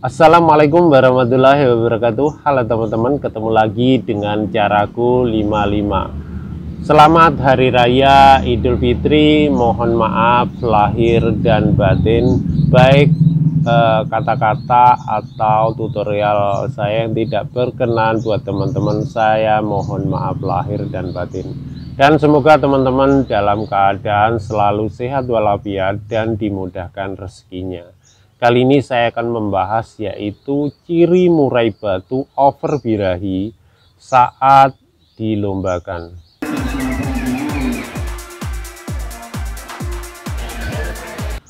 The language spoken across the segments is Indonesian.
Assalamualaikum warahmatullahi wabarakatuh. Halo teman-teman, ketemu lagi dengan caraku 55. Selamat Hari Raya Idul Fitri. Mohon maaf lahir dan batin, baik kata-kata atau tutorial saya yang tidak berkenan buat teman-teman, saya mohon maaf lahir dan batin. Dan semoga teman-teman dalam keadaan selalu sehat walafiat dan dimudahkan rezekinya. Kali ini saya akan membahas yaitu ciri murai batu over birahi saat dilombakan.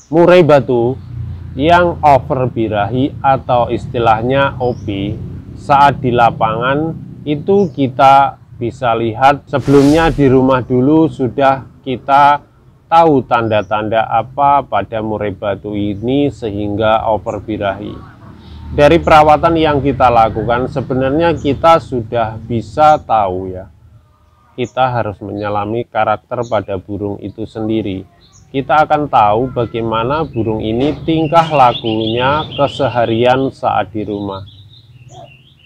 Murai batu yang over birahi atau istilahnya OB saat di lapangan itu kita bisa lihat sebelumnya di rumah dulu sudah kita tahu tanda-tanda apa pada murai batu ini sehingga over birahi. Dari perawatan yang kita lakukan sebenarnya kita sudah bisa tahu ya, kita harus menyelami karakter pada burung itu sendiri. Kita akan tahu bagaimana burung ini tingkah lakunya keseharian saat di rumah.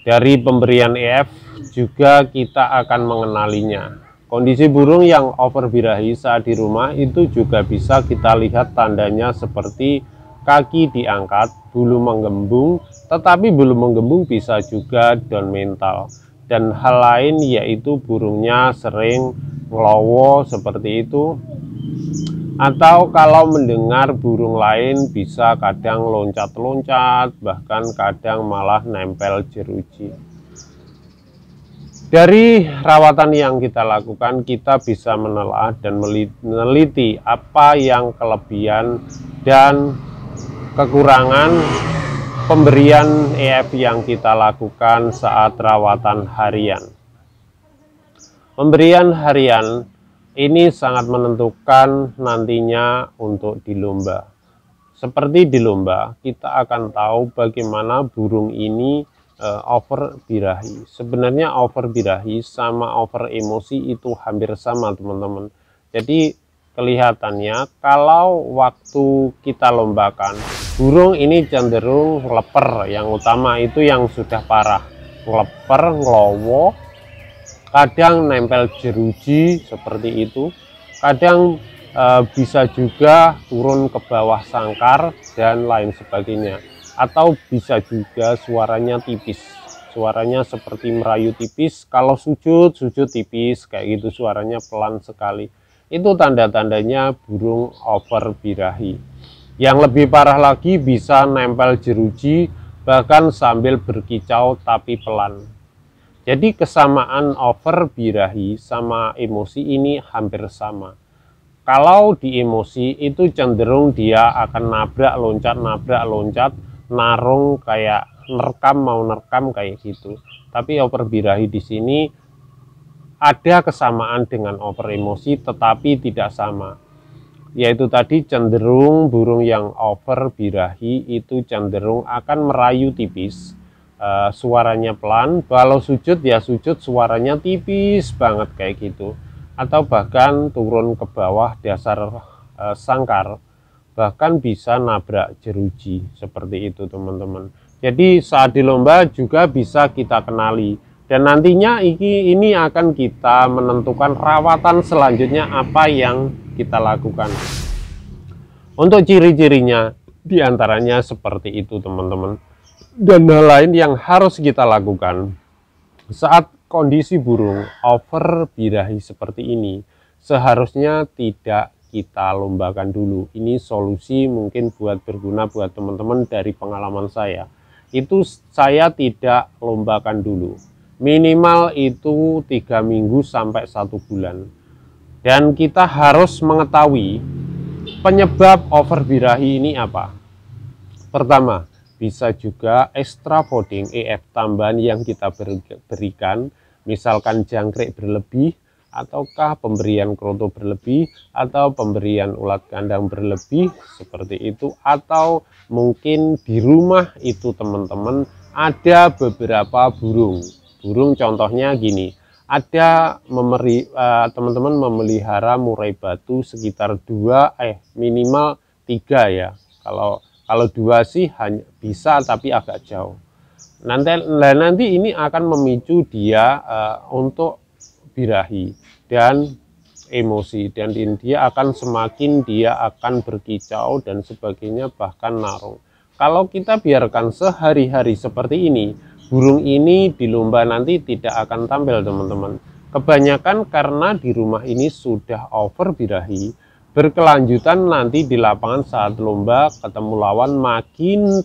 Dari pemberian EF juga kita akan mengenalinya. Kondisi burung yang over birahi saat di rumah itu juga bisa kita lihat tandanya seperti kaki diangkat, bulu menggembung, tetapi bulu menggembung bisa juga down mental. Dan hal lain yaitu burungnya sering ngelowo seperti itu. Atau kalau mendengar burung lain bisa kadang loncat-loncat, bahkan kadang malah nempel jeruji. Dari rawatan yang kita lakukan, kita bisa menelaah dan meneliti apa yang kelebihan dan kekurangan pemberian EF yang kita lakukan saat rawatan harian. Pemberian harian ini sangat menentukan nantinya untuk di lomba. Seperti di lomba, kita akan tahu bagaimana burung ini over birahi. Sebenarnya over birahi sama over emosi itu hampir sama teman-teman. Jadi kelihatannya kalau waktu kita lombakan burung ini cenderung leper, yang utama itu yang sudah parah, leper, ngelowo, kadang nempel jeruji seperti itu, kadang bisa juga turun ke bawah sangkar dan lain sebagainya. Atau bisa juga suaranya tipis, suaranya seperti merayu tipis. Kalau sujud tipis kayak gitu, suaranya pelan sekali. Itu tanda-tandanya burung over birahi. Yang lebih parah lagi bisa nempel jeruji bahkan sambil berkicau tapi pelan. Jadi kesamaan over birahi sama emosi ini hampir sama. Kalau di emosi itu cenderung dia akan nabrak loncat, narung kayak nerkam kayak gitu. Tapi over birahi di sini ada kesamaan dengan over emosi tetapi tidak sama. Yaitu tadi cenderung burung yang over birahi itu cenderung akan merayu tipis, suaranya pelan. Kalau sujud ya sujud suaranya tipis banget kayak gitu. Atau bahkan turun ke bawah dasar sangkar, bahkan bisa nabrak jeruji seperti itu teman-teman. Jadi saat di lomba juga bisa kita kenali, dan nantinya ini akan kita menentukan rawatan selanjutnya apa yang kita lakukan. Untuk ciri-cirinya diantaranya seperti itu teman-teman. Dan hal lain yang harus kita lakukan saat kondisi burung over birahi seperti ini, seharusnya tidak kita lombakan dulu. Ini solusi mungkin buat berguna buat teman-teman. Dari pengalaman saya itu saya tidak lombakan dulu, minimal itu 3 minggu sampai 1 bulan. Dan kita harus mengetahui penyebab over birahi ini apa. Pertama, bisa juga extra fooding EF tambahan yang kita berikan, misalkan jangkrik berlebih, ataukah pemberian kroto berlebih, atau pemberian ulat kandang berlebih seperti itu. Atau mungkin di rumah itu teman-teman ada beberapa burung contohnya gini, ada teman-teman memelihara murai batu sekitar minimal 3 ya. Kalau Kalau 2 sih hanya bisa tapi agak jauh. Nanti ini akan memicu dia untuk birahi dan emosi, dan dia akan semakin berkicau dan sebagainya, bahkan narung. Kalau kita biarkan sehari-hari seperti ini, burung ini di lomba nanti tidak akan tampil teman-teman. Kebanyakan karena di rumah ini sudah over birahi, berkelanjutan nanti di lapangan saat lomba ketemu lawan makin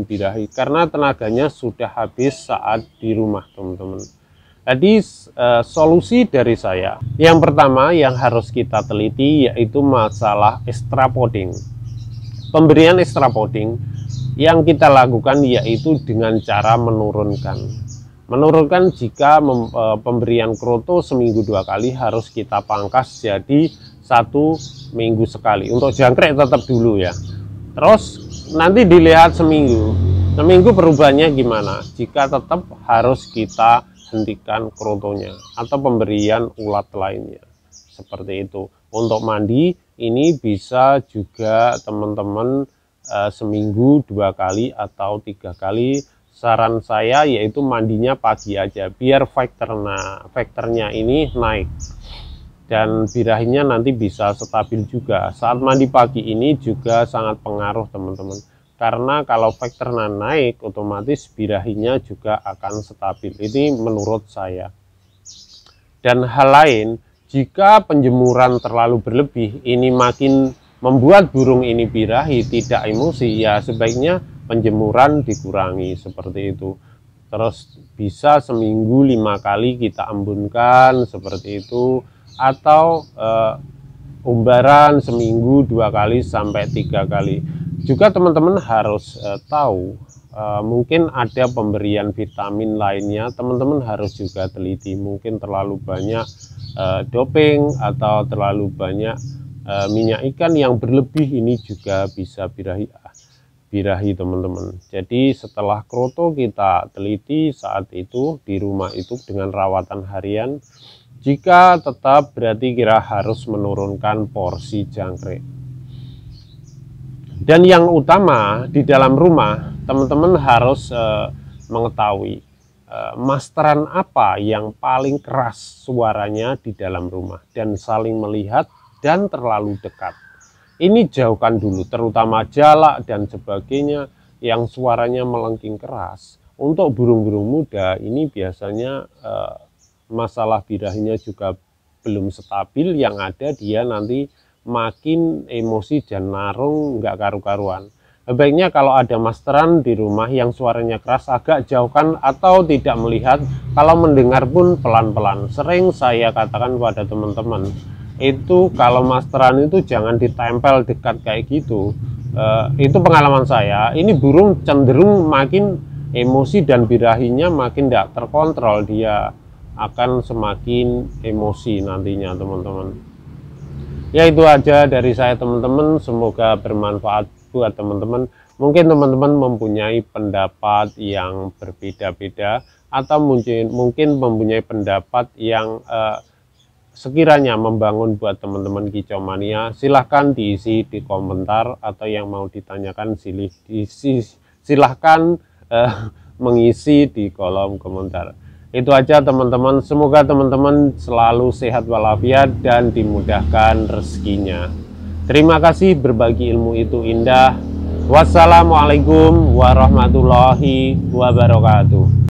birahi karena tenaganya sudah habis saat di rumah teman-teman. Jadi solusi dari saya, yang pertama yang harus kita teliti yaitu masalah extra podding. Pemberian extra podding yang kita lakukan yaitu dengan cara menurunkan jika pemberian kroto seminggu 2 kali harus kita pangkas jadi 1 minggu sekali. Untuk jangkrik tetap dulu ya. Terus nanti dilihat seminggu perubahannya gimana. Jika tetap harus kita hentikan krotonya atau pemberian ulat lainnya seperti itu. Untuk mandi ini bisa juga teman-teman seminggu 2 kali atau 3 kali. Saran saya yaitu mandinya pagi aja biar faktornya ini naik dan birahinya nanti bisa stabil juga. Saat mandi pagi ini juga sangat pengaruh teman-teman, karena kalau faktornya naik otomatis birahinya juga akan stabil. Ini menurut saya. Dan hal lain, jika penjemuran terlalu berlebih ini makin membuat burung ini birahi tidak emosi, ya sebaiknya penjemuran dikurangi seperti itu. Terus bisa seminggu 5 kali kita embunkan seperti itu, atau umbaran seminggu 2 kali sampai 3 kali. Juga teman-teman harus tahu mungkin ada pemberian vitamin lainnya, teman-teman harus juga teliti. Mungkin terlalu banyak doping atau terlalu banyak minyak ikan yang berlebih, ini juga bisa birahi teman-teman. Jadi setelah kroto kita teliti saat itu di rumah itu dengan rawatan harian. Jika tetap berarti kira harus menurunkan porsi jangkrik. Dan yang utama di dalam rumah teman-teman harus mengetahui masteran apa yang paling keras suaranya di dalam rumah dan saling melihat dan terlalu dekat. Ini jauhkan dulu, terutama jalak dan sebagainya yang suaranya melengking keras. Untuk burung-burung muda ini biasanya masalah birahinya juga belum stabil, yang ada dia nanti makin emosi dan narung nggak karu-karuan. Baiknya kalau ada masteran di rumah yang suaranya keras, agak jauhkan atau tidak melihat. Kalau mendengar pun pelan-pelan. Sering saya katakan pada teman-teman, itu kalau masteran itu jangan ditempel dekat kayak gitu. Itu pengalaman saya. Ini burung cenderung makin emosi dan birahinya makin tidak terkontrol, dia akan semakin emosi nantinya teman-teman. Ya itu aja dari saya teman-teman, semoga bermanfaat buat teman-teman. Mungkin teman-teman mempunyai pendapat yang berbeda-beda atau mungkin mempunyai pendapat yang sekiranya membangun buat teman-teman kicau mania. Silahkan diisi di komentar, atau yang mau ditanyakan silahkan mengisi di kolom komentar. Itu aja teman-teman, semoga teman-teman selalu sehat walafiat dan dimudahkan rezekinya. Terima kasih, berbagi ilmu itu indah. Wassalamualaikum warahmatullahi wabarakatuh.